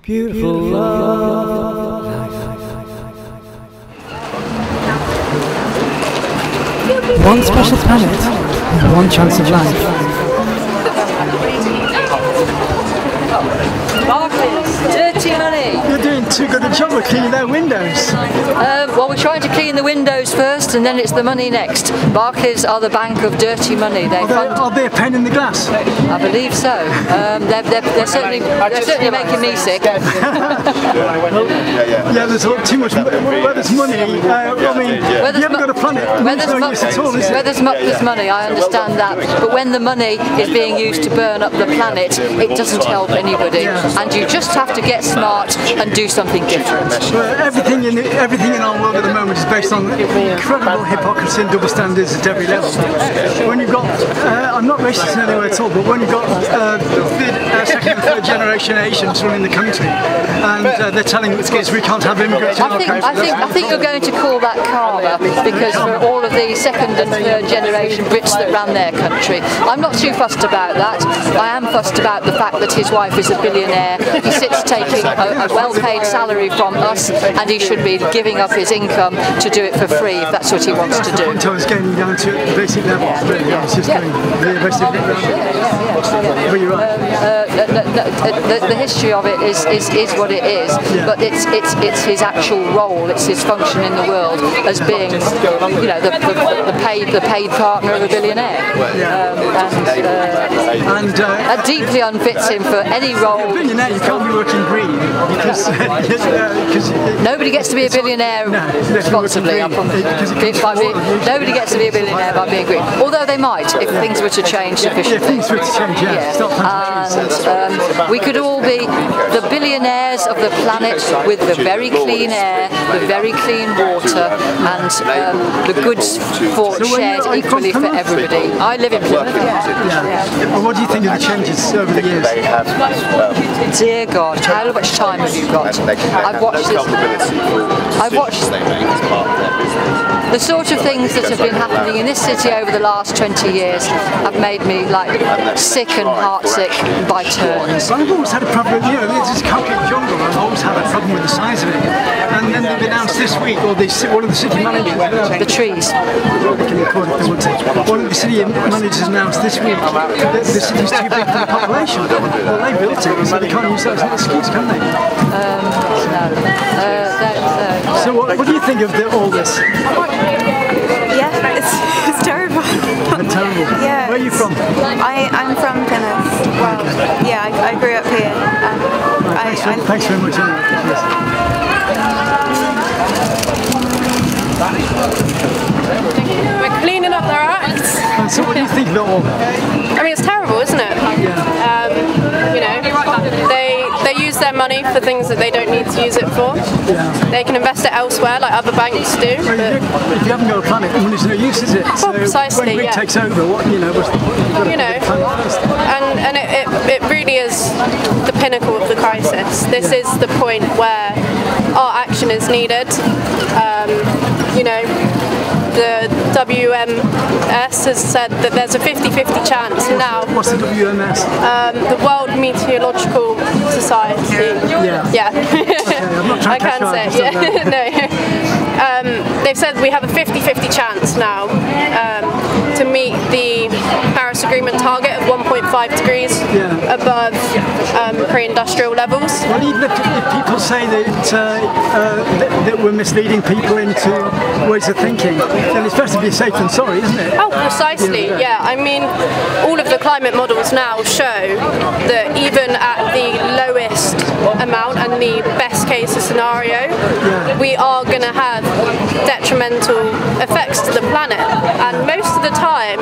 Beautiful love. One special planet and one chance of life. Dirty money! You're doing too good a job of cleaning their windows. Well, we're trying to clean the windows first and then it's the money next. Barclays are the bank of dirty money. Are they a pain in the glass? I believe so. They're certainly making me sick. Yeah, there's too much money. Where there's money, I mean, you haven't got a planet. Where there's money, I understand that. But when the money is being used to burn up the planet, it doesn't help anybody. And you just have to get smart and do something different. Everything in our world at the moment is based on incredible hypocrisy and double standards at every level. When you've got, I'm not racist in any way at all, but when you've got second and third generation Asians running the country, and they're telling us we can't have immigrants in our country. I think you're going to call that karma, because for all of the second and third generation Brits that ran their country. I'm not too fussed about that. I am fussed about the fact that his wife is a billionaire. He sits taking a well-paid salary from us, and he should be giving up his income to do it for free if that's what he wants to do. I was getting down to the basic level. It's just going the basic level. But you're right. The history of it is what it is, but it's his actual role, it's his function in the world as being, you know, the paid partner of a billionaire, and that deeply unfits him for any role. A billionaire, you can't be working green because nobody gets to be a billionaire responsibly. Nobody gets to be a billionaire by being green, although they might if things were to change sufficiently. If things were to change, we could all be the billionaires of the planet with the very clean air, the very clean water, and the goods shared equally for everybody. I live in Plymouth. Well, what do you think of the changes over the years? Dear God, how much time have you got? I've watched this. I've watched the sort of things that have been happening in this city over the last 20 years have made me like sick and heartsick by turns. I've always had a problem, you know, this concrete jungle, I've always had a problem with the size of it. And then they've announced this week, or one of the city managers... The trees. One of the city managers announced this week that the city's too big for the population. Well, they built it, so they can't use that as an excuse, can they? So what do you think of all this? Yeah, it's terrible. It's terrible. Yeah. Where are you from? I'm from Plymouth. Well, yeah, I grew up here. Thanks very much. We're cleaning up their acts. And so what do you think of it all? I mean, it's terrible, isn't it? Yeah. You know, they use their money for things that they don't need to use it for. Yeah. They can invest it elsewhere, like other banks do. Well, if you haven't got a planet, money's no use, is it? Well, precisely, when Rick takes over, and it really is the pinnacle of the crisis. This is the point where our action is needed. You know, the WMS has said that there's a 50-50 chance now. What's the WMS? The World Meteorological Society. Yeah. Okay, I can't say it. Yeah. No. They've said we have a 50-50 chance now to meet the Paris Agreement target of 1.5 degrees above pre-industrial levels. Well, even if people say that we're misleading people into ways of thinking, then it's better to be safe than sorry, isn't it? Oh, precisely, yeah. I mean, all of the climate models now show that even at the lowest amount and the best case scenario, we are going to have detrimental effects to the planet. And most of the time,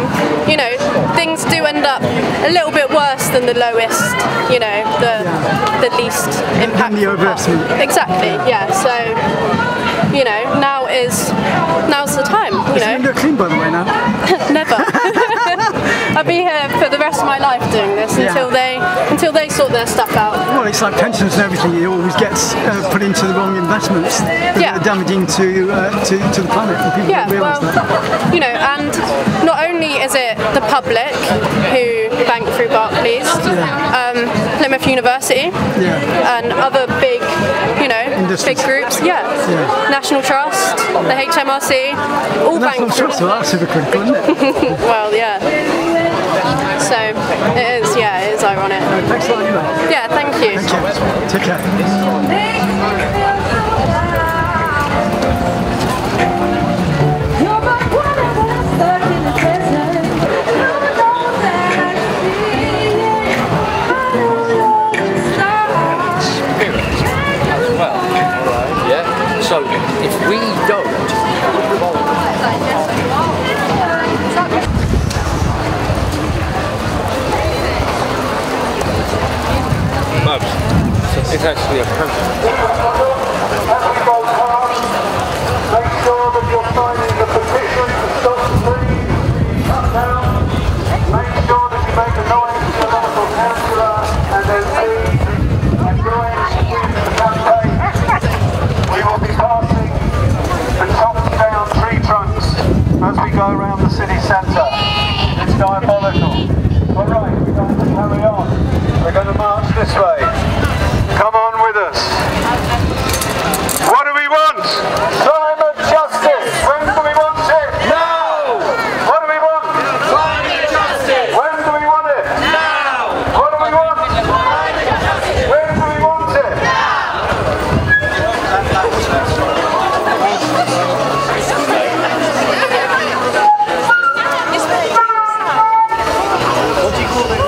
you know, things do end up a little bit worse than the lowest, you know, the least impactful. Exactly, yeah. So, you know, now's the time. You know. You're clean, by the way, now. Never. I'll be here for the rest of my life doing this until they sort their stuff out. Well, it's like pensions and everything. It always gets put into the wrong investments that are damaging to the planet, and people don't realise that. You know, and not only only is it the public who bank through Barclays, Plymouth University, and other big, you know, big groups, National Trust, the HMRC, all bank through. National Trust, well, that's super critical, isn't it? Well, yeah. So it is, it is ironic. Thanks a lot, Eva. Yeah, thank you. Thank you. Take care. So if we don't it's actually a country. Make sure that you're signing the petition to stop the trees cut down. Make sure that you make a noise to your local councillor and MP and join with the campaign. We will be passing the chopped down tree trunks as we go around the city centre. It's diabolical. Alright, we're going to carry on. We're going to march this way. Come on with us. What do we want? Climate justice. When do we want it? Now. What do we want? Climate justice. When do we want it? Now. What do we want? Climate justice. When do we want it? Now. What do you call it?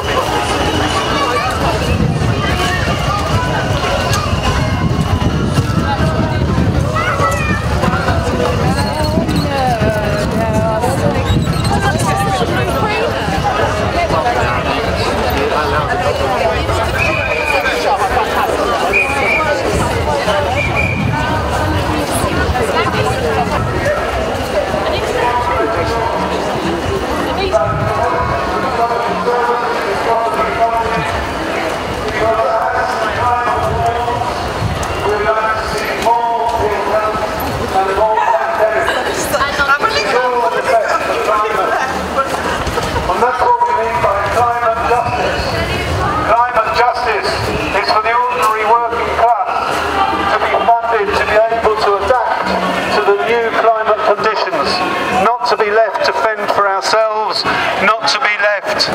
To be left to fend for ourselves, not to be left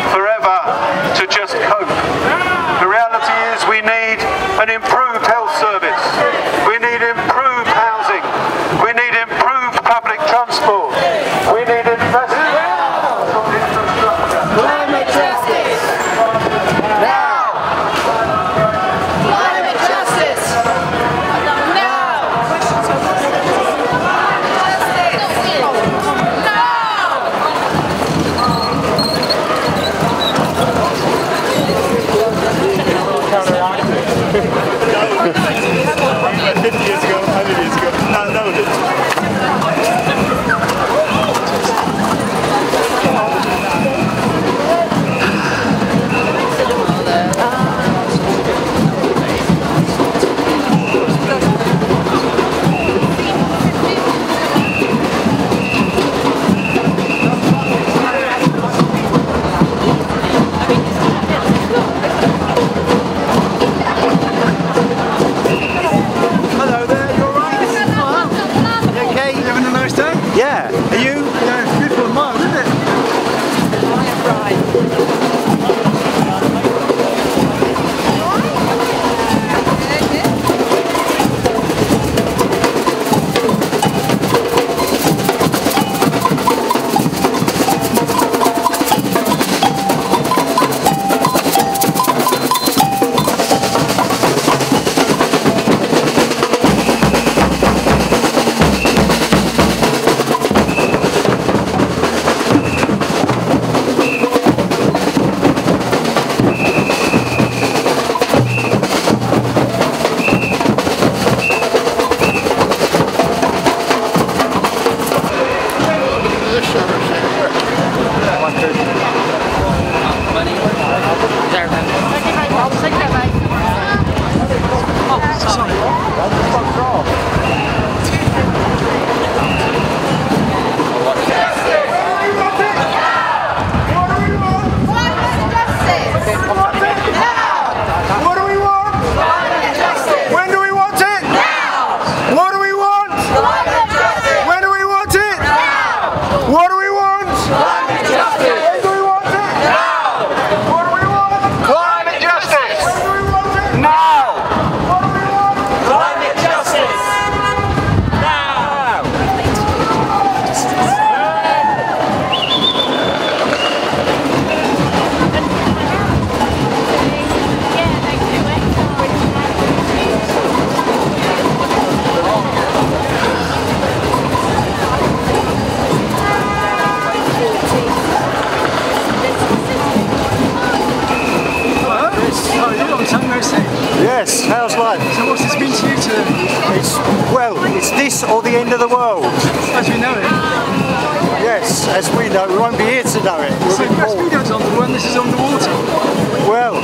forever to just cope. The reality is we need an improved health service, we need improved housing, we need improved public transport, we need investment. Climate justice! Now! Climate justice! Yes, how's life? So what's this been to you today? It's this or the end of the world. As we know it. Yes, as we know, we won't be here to know it. So press videos on when this is on the water. Well,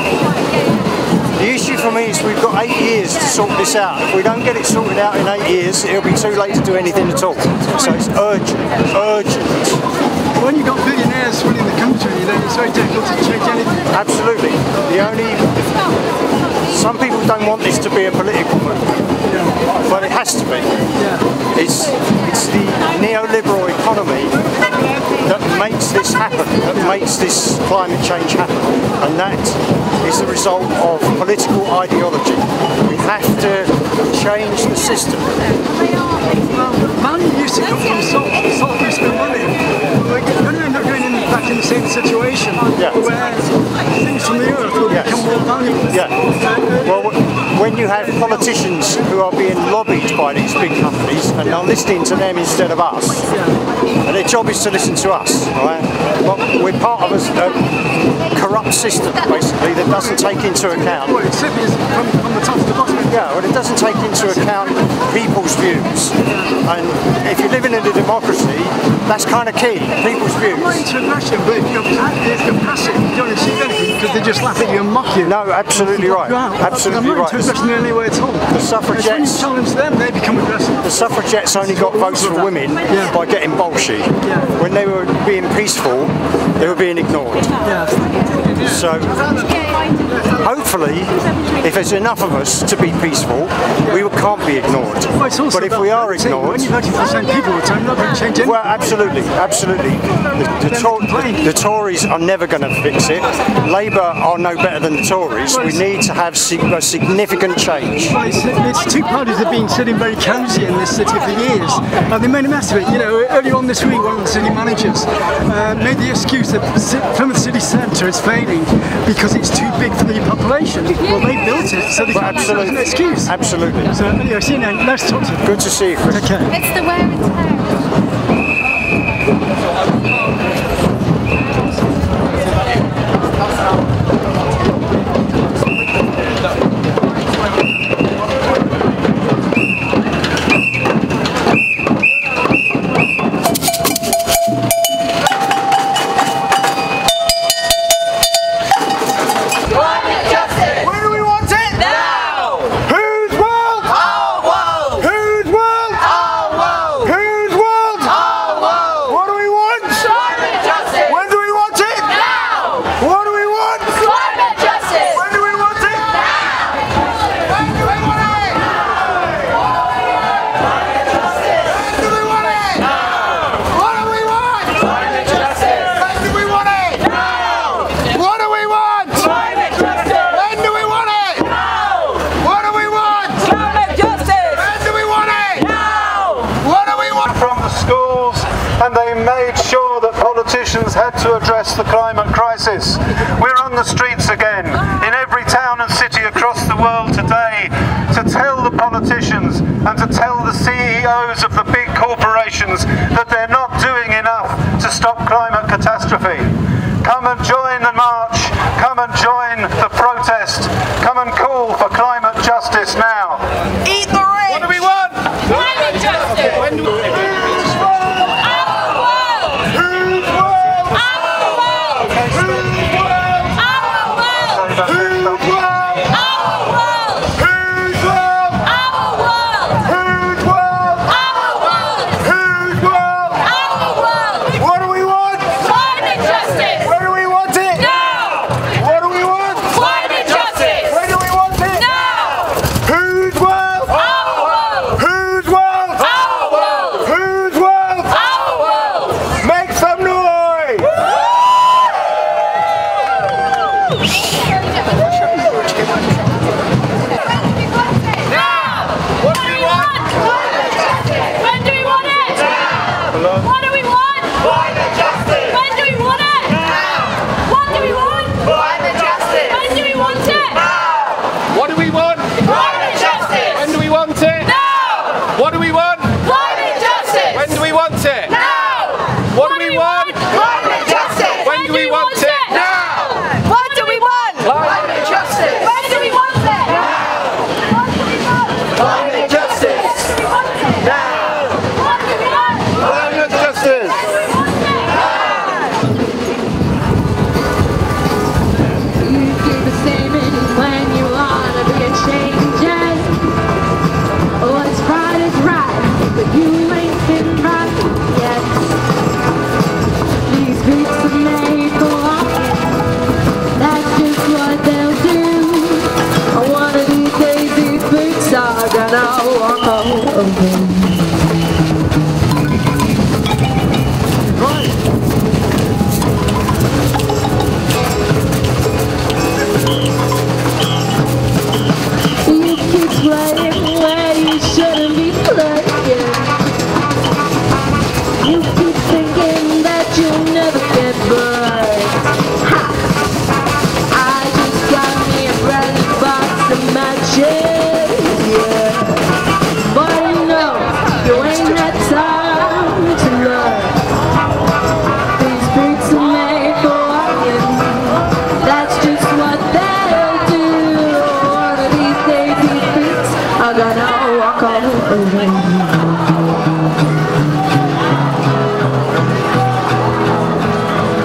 the issue for me is we've got 8 years to sort this out. If we don't get it sorted out in 8 years, it'll be too late to do anything at all. So it's urgent, urgent. When you've got billionaires running the country, then it's very difficult to change anything. Absolutely. Some people don't want this to be a political movement, but it has to be. Yeah. It's the neoliberal economy that makes this happen, that makes this climate change happen, and that is the result of political ideology. We have to change the system. Well, money used to come from salt. Salt used to be money. We're going to end up going back in the same situation where things from the earth will become more valuable. Yeah. Well, when you have politicians who are being lobbied by these big companies and are listening to them instead of us, and their job is to listen to us, right? Well, we're part of a corrupt system, basically, that doesn't take into account. Well, it certainly is from the top to the bottom. Yeah, well, it doesn't take into account people's views. And if you're living in a democracy, that's kind of key, people's views. I'm not into aggression, but if you're passive, you don't achieve anything because they just laugh at you and mock you. No, absolutely right. Absolutely right. I'm not into aggression in any way at all. The suffragettes. When you challenge them, they become aggressive. The suffragettes only got votes for women by getting bolshy. Yeah. When they were being peaceful, they were being ignored. Yeah. So, hopefully, if there's enough of us to be peaceful, we can't be ignored. But if we are ignored, when you're voting for the same people all the time, you're not going to change anything. well, absolutely, absolutely. The Tories are never going to fix it. Labour are no better than the Tories. We need to have a significant change. Well, it's two parties that have been sitting very cosy in this city for years, and they made a mess of it. You know, earlier on this week, one of the city managers made the excuse that Plymouth city centre is failing because it's too big for the population. Well, they built it, so they can't use it as an excuse. Absolutely. So anyway, see you now. Nice to talk to you. Good to see you, Chris. Take care. It's the wear and tear. And they made sure that politicians had to address the climate crisis. We're on the streets again, in every town and city across the world today, to tell the politicians and to tell the CEOs of the big corporations that they're not doing enough to stop climate catastrophe. Come and join the march, come and join the protest, come and call for climate justice now. Eat the rich! What do we want? Climate justice! matches, yeah. But you know, you ain't got time to learn. These boots are made for walking, that's just what they'll do. One of these days these boots are gonna walk all over you.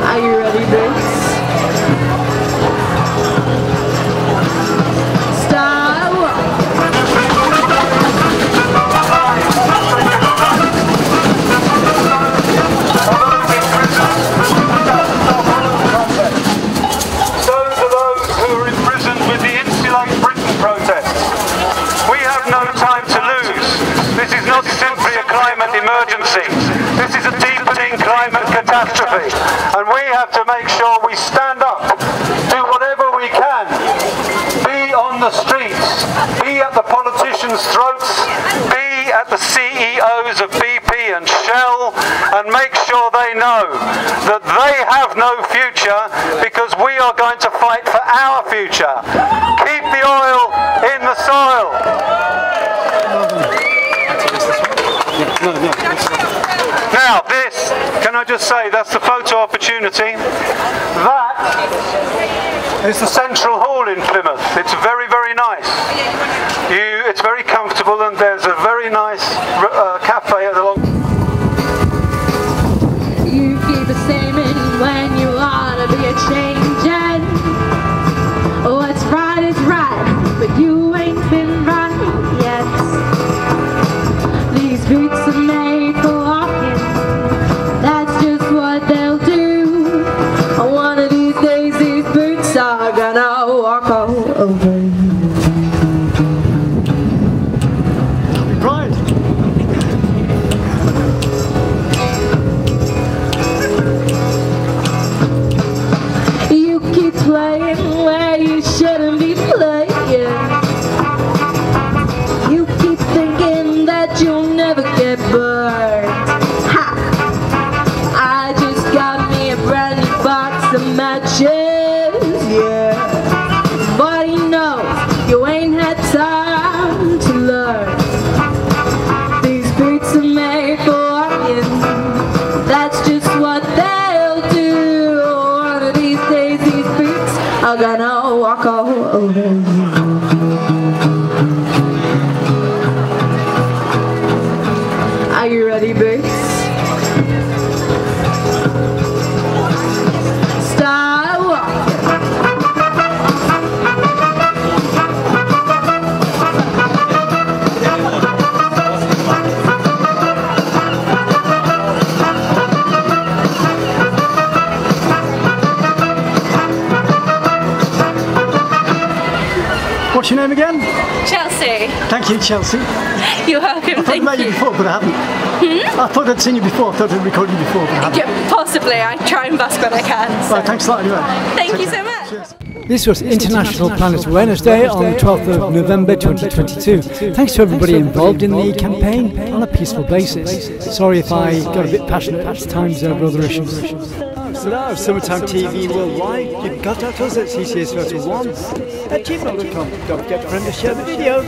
Are you ready, boots? Emergency. This is a deepening climate catastrophe, and we have to make sure we stand up, do whatever we can, be on the streets, be at the politicians' throats, be at the CEOs of BP and Shell, and make sure they know that they have no future because we are going to fight for our future. Keep the oil in the soil. Now this, can I just say, that's the photo opportunity. That is the central hall in Plymouth. It's very, very nice. It's very comfortable, and there's a very nice cafe at the long. You keep the same when you ought to be a changing. What's right is right, but you ain't been right yet. These boots are made for walking, that's just what they'll do. One of these days these boots are gonna walk all over you. Happy Pride! You keep playing where you shouldn't be playing. You keep thinking that you'll never get burned. Ha! I just got me a brand new box of matches, yeah. But you know, you ain't had time to learn. These boots are made for walking, that's just what they'll do. One of these days these boots are gonna walk all over you. Are you ready, boots? Start walking. What's your name again? Chelsea. Thank you, Chelsea. You're welcome. I thought I'd met you before, but I haven't. I thought I'd seen you before. I thought I'd recorded you before, but I haven't. Yeah, possibly. I try and busk when I can. So. Right, thanks a lot anyway. Thank Take you care. so much. Cheers. This was International Planet Awareness Day on the 12th of November 2022. Thanks to everybody involved in the campaign on a peaceful basis. Sorry if I got a bit passionate at times over other issues. So now, Summertime TV Worldwide, you can contact us at ccs31@gmail.com. Don't forget to friend and share the video.